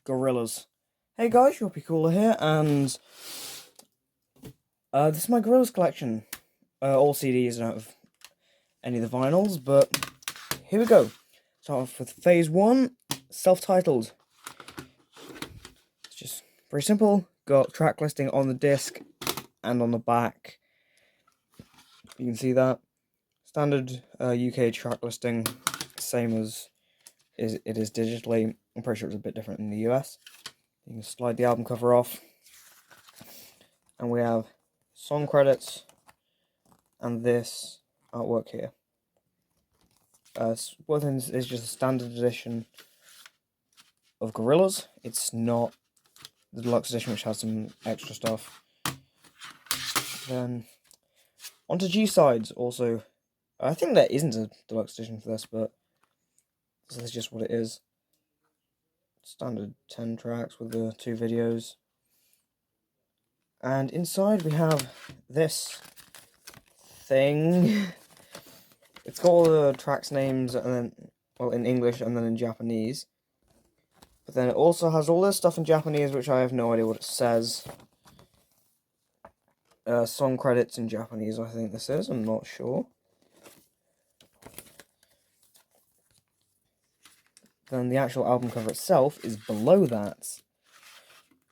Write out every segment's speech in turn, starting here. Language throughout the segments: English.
Gorillaz. Hey guys, Shoppy Cooler here, and this is my Gorillaz collection. All CDs, I don't have any of the vinyls, but here we go. Start off with Phase 1, self-titled. It's just very simple. Got track listing on the disc and on the back. You can see that. Standard UK track listing, same as it is digitally. I'm pretty sure it's a bit different in the US. You can slide the album cover off, and we have song credits and this artwork here. One thing is just a standard edition of Gorillaz. It's not the deluxe edition, which has some extra stuff. Then onto G-sides. Also, I think there isn't a deluxe edition for this, but this is just what it is. Standard 10 tracks with the 2 videos. And inside we have this thing. It's got all the tracks names, and then, well, in English and then in Japanese. But then it also has all this stuff in Japanese, which I have no idea what it says. Song credits in Japanese, I think this is. I'm not sure. Then the actual album cover itself is below that,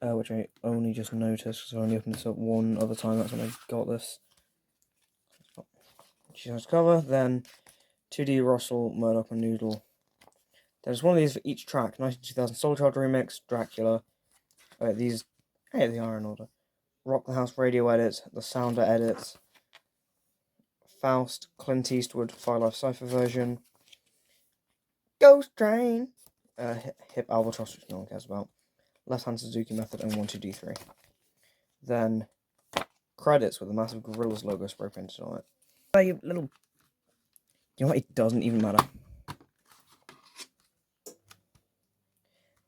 which I only just noticed because I only opened this up one other time. That's when I got this. G-sides cover, then 2D Russell, Murdoch and Noodle. There's one of these for each track. 2000 Soul Child Remix, Dracula. These, hey, they are in order. Rock the House Radio edit, the Sounder edit, Faust, Clint Eastwood, Five Life Cypher version, Ghost Train, Hip Albatross, which no one cares about, Left Hand Suzuki Method, and 1-2-D-3. Then credits with a massive Gorillaz logo spray painted on it. You know what? It doesn't even matter.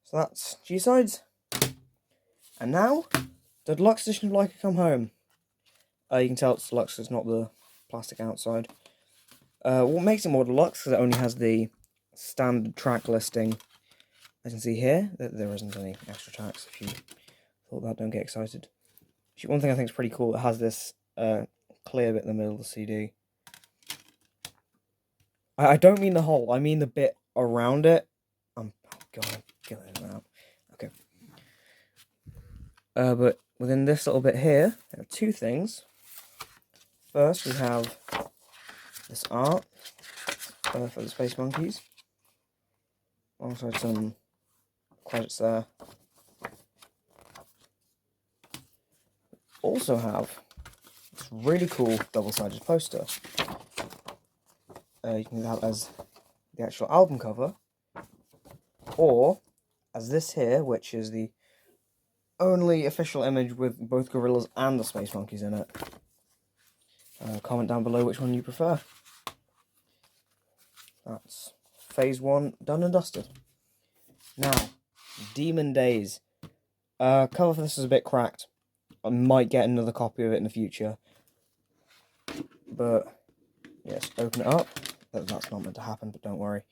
So that's G-sides. And now, the deluxe edition of Like I Come Home. You can tell it's deluxe, it's not the plastic outside. What makes it more deluxe is it only has the standard track listing. As you can see here, there isn't any extra tracks. If you thought that, don't get excited. Actually, one thing I think is pretty cool, it has this clear bit in the middle of the CD. I don't mean the hole, I mean the bit around it. Oh god, I'm getting it out. Okay. But within this little bit here, there are 2 things. First, we have this art for the Space Monkeys. Also some credits there. Also have this really cool double-sided poster. You can have as the actual album cover, or as this here, which is the only official image with both Gorillaz and the Space Monkeys in it. Comment down below which one you prefer. That's Phase 1 done and dusted. Now, Demon Days. Cover for this is a bit cracked. I might get another copy of it in the future. But, yes, open it up. That's not meant to happen, but don't worry.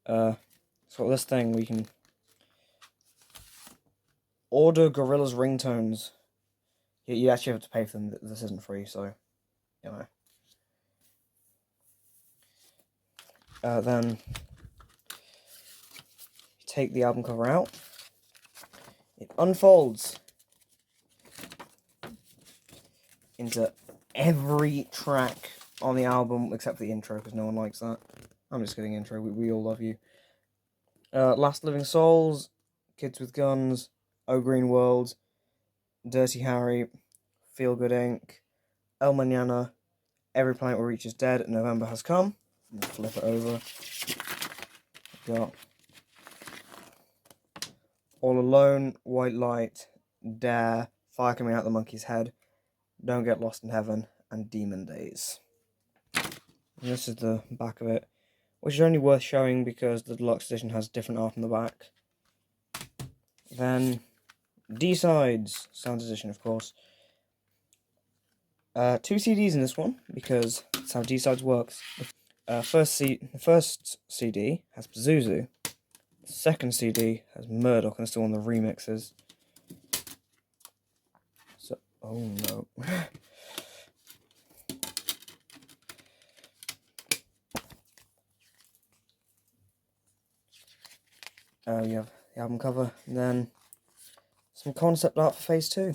So this thing, we can order Gorillaz ringtones. You actually have to pay for them. This isn't free, so, you know. Then you take the album cover out. It unfolds into every track on the album except for the intro, because no one likes that. I'm just kidding, intro. We all love you. Last Living Souls, Kids with Guns, Oh Green World, Dirty Harry, Feel Good Inc., El Mañana, Every Planet Will Reach Is Dead, November Has Come. Flip it over. Got All Alone, White Light, Dare, Fire Coming Out the Monkey's Head, Don't Get Lost in Heaven, and Demon Days. And this is the back of it, which is only worth showing because the deluxe edition has different art on the back. Then D-sides, sound edition, of course. 2 CDs in this one because that's how D-sides works. The first CD has Pazuzu. The The second CD has Murdoch and it's still on the remixes. So, oh no. You have the album cover, and then some concept art for phase 2.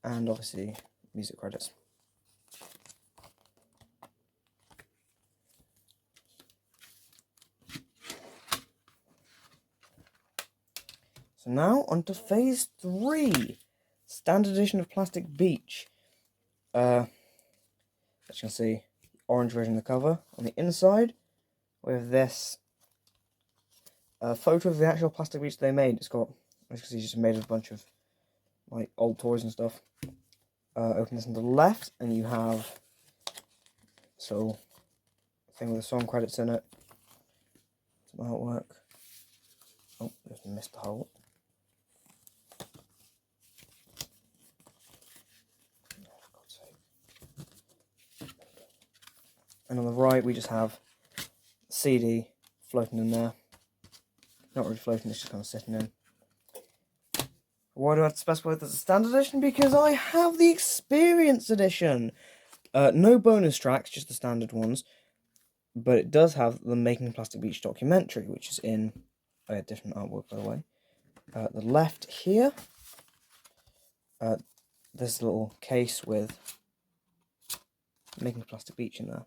And obviously, music credits. So now, on to phase 3. Standard edition of Plastic Beach. As you can see, orange version of the cover. On the inside, we have this photo of the actual Plastic Beach they made. It's got, as you can see, just made of a bunch of like old toys and stuff. Open this on the left, and you have so thing with the song credits in it. Some artwork. Oh, just missed the hole. And on the right, we just have CD floating in there. Not really floating, it's just kind of sitting in. Why do I have to specify this as a standard edition? Because I have the Experience Edition. No bonus tracks, just the standard ones. But it does have the Making Plastic Beach documentary, which is in a different artwork, by the way. The left here, this little case with Making Plastic Beach in there.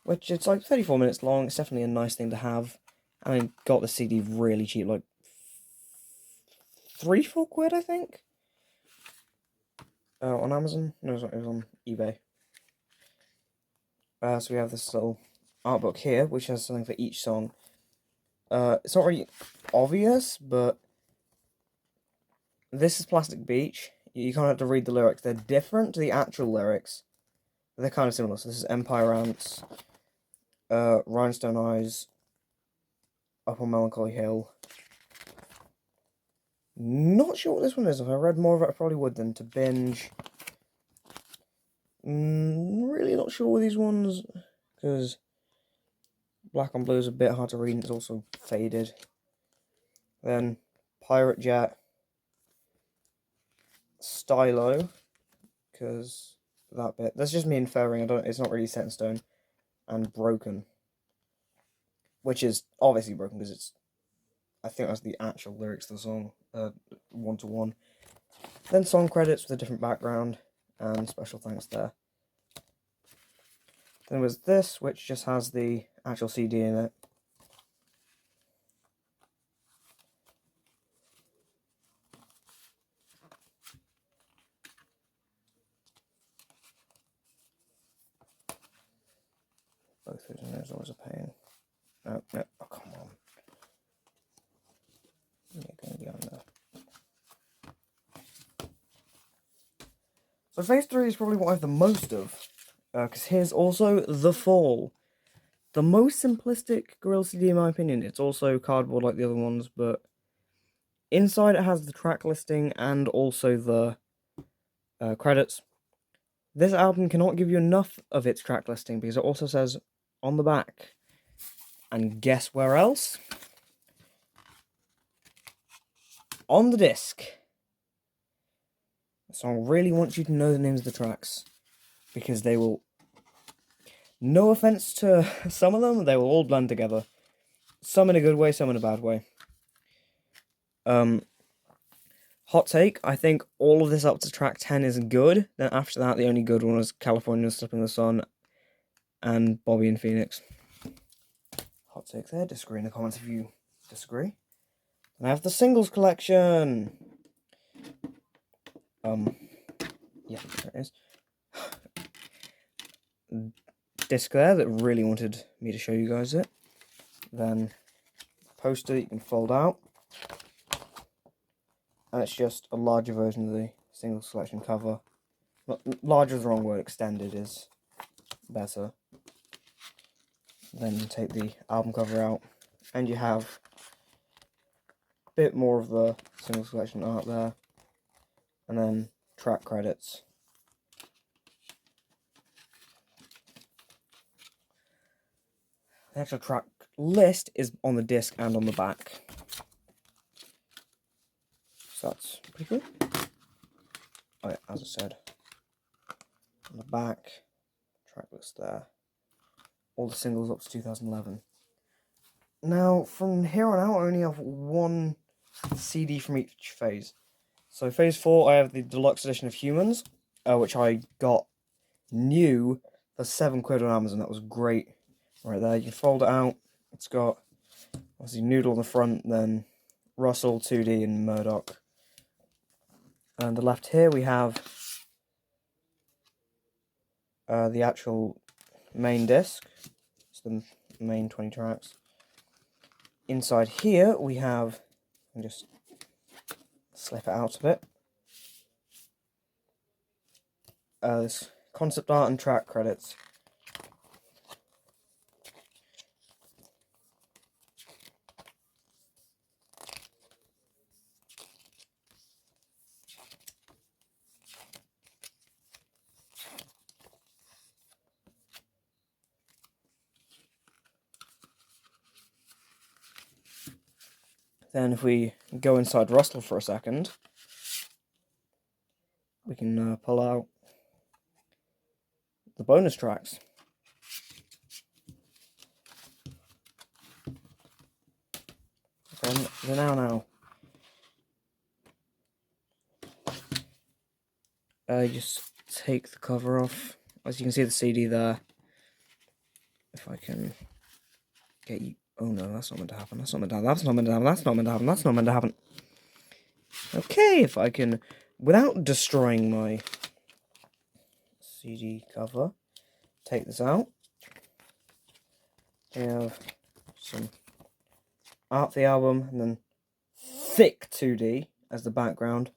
Which it's like 34 minutes long. It's definitely a nice thing to have. And I got the CD really cheap, like £3-4 I think. On Amazon. No, it was on eBay. So we have this little art book here, which has something for each song. It's not really obvious, but this is Plastic Beach. You kind of have to read the lyrics. They're different to the actual lyrics. They're kind of similar. So this is Empire Ants, Rhinestone Eyes, Up on Melancholy Hill. Not sure what this one is. If I read more of it, I probably would then. To Binge. Really not sure with these ones, because Black on Blue is a bit hard to read and it's also faded. Then Pirate Jet, Stylo, because that bit. That's just me inferring. It's not really set in stone. And Broken, which is obviously broken because it's. I think that's the actual lyrics to the song, 1-to-1. Then song credits with a different background and special thanks there. Then there was this, which just has the actual CD in it. Both those in there is always a pain. No, oh come on. You're going to be on there. So phase 3 is probably what I have the most of. Because here's also The Fall. The most simplistic Gorilla CD in my opinion. It's also cardboard like the other ones, but inside it has the track listing and also the credits. This album cannot give you enough of its track listing because it also says on the back. And guess where else? On the disc. So I really want you to know the names of the tracks, because they will, no offense to some of them, they will all blend together. Some in a good way, some in a bad way. Hot take, I think all of this up to track 10 is good. Then after that, the only good one was California Slipping the Sun and Bobby and Phoenix. Hot take there, disagree in the comments if you disagree. And I have the singles collection. Yeah, there it is. Disc there that really wanted me to show you guys it. Then poster you can fold out. And it's just a larger version of the singles collection cover. Larger is the wrong word, extended is better. Then you take the album cover out, and you have a bit more of the singles collection art there. And then track credits. The actual track list is on the disc and on the back. So that's pretty cool. Oh yeah, as I said, on the back, track list there. All the singles up to 2011. Now, from here on out, I only have one CD from each phase. So phase 4, I have the deluxe edition of Humans, which I got new for £7 on Amazon. That was great. Right there, you can fold it out. It's got obviously Noodle on the front, then Russell, 2D, and Murdoch. And the left here we have the actual main disc. It's the main 20 tracks. Inside here we have, I'll just slip it out a bit. This concept art and track credits. Then if we go inside Russell for a second, we can pull out the bonus tracks. Then the now. Just take the cover off. As you can see the CD there. If I can get you... Oh no, that's not meant to happen. That's not meant to happen. That's not meant to happen. That's not meant to happen. That's not meant to happen. Okay, if I can, without destroying my CD cover, take this out. We have some art for the album, and then thick 2D as the background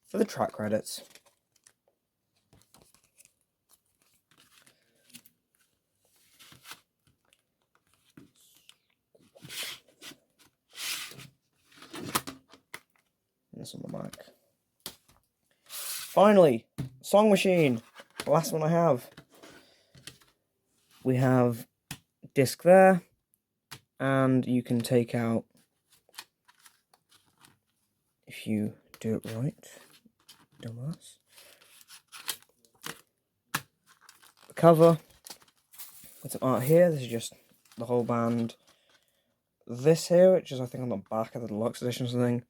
for the track credits. This on the back. Finally, Song Machine. The last one I have. We have disc there, and you can take out, if you do it right, dumbass, the cover with some art here. This is just the whole band. This here, which is I think on the back of the deluxe edition or something.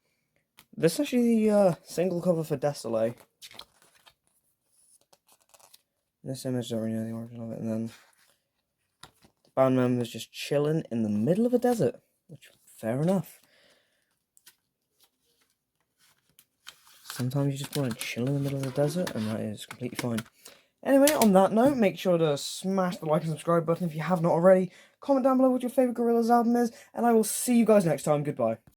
This is actually the single cover for Desolé. This image, don't really know the origin of it. And then the band members just chilling in the middle of a desert, which, fair enough. Sometimes you just want to chill in the middle of the desert, and that is completely fine. Anyway, on that note, make sure to smash the like and subscribe button if you have not already. Comment down below what your favourite Gorillaz album is, and I will see you guys next time. Goodbye.